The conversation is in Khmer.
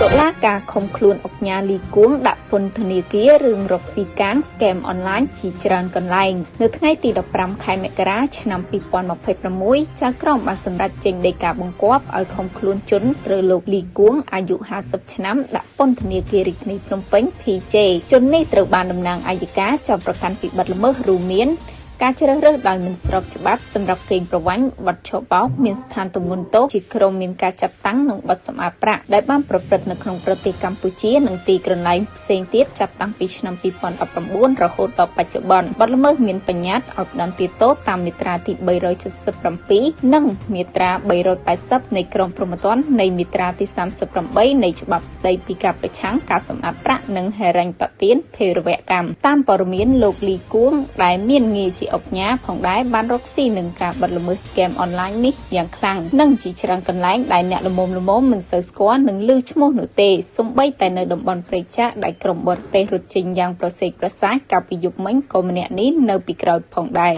តុលាការខំខ្លួនអុកញ៉ាលីគួងដាក់ពន្ធនាគាររឿងរកស៊ីកាងស្កេមអនឡាញជាច្រើនកន្លែងនៅថ្ងៃទី15ខែមករាឆ្នាំ2026ចៅក្រមបានសម្រេចចេញដីកាបង្គាប់ឲ្យខំខ្លួនជនត្រូវលោកលីគួងអាយុ50ឆ្នាំដាក់ពន្ធនាគាររាជធានីភ្នំពេញ PJ ជននេះត្រូវបានតំណាងអัยការចាប់ប្រកាន់ពីបទល្មើសរួមមានការជ្រើសរើសដោយមិនស្របច្បាប់សម្រាប់កេងប្រវ័ញ្ចបទឆបោកមានស្ថានទម្ងន់ទោសជាក្រុមមានការចាត់តាំងនិងបទសម្អាតប្រាក់ដែលបានប្រព្រឹត្តនៅក្នុងប្រទេសកម្ពុជានិងទីកន្លែងផ្សេងទៀតចាប់តាំងពីឆ្នាំ2019រហូតដល់បច្ចុប្បន្នបទល្មើសមានបញ្ញត្តិឲ្យផ្តន្ទាទោសតាមមាត្រាទី377និងមាត្រា380នៃក្រមព្រហ្មទណ្ឌនៃមាត្រាទី38នៃច្បាប់ស្តីពីការប្រឆាំងការសម្អាតប្រាក់និងហិរញ្ញប្បទានភេរវកម្មតាមព័ត៌មានលោកលីគួងដែលមានងារជាអុកញ៉ាផងដែរបានរកស៊ីនឹងការបិទល្មើសស្កេមអនឡាញនេះយ៉ាងខ្លាំងនិងជាច្រើនកន្លែងដែលអ្នកល្មមមិនសូវស្គាល់និងឮឈ្មោះនោះទេសូម្បីតែនៅតំបន់ព្រៃចាក់ដែលក្រុមបរទេសរត់ចេញយ៉ាងប្រសេកប្រសាចកាលពីយប់មិញក៏ម្នាក់នេះនៅពីក្រោយផងដែរ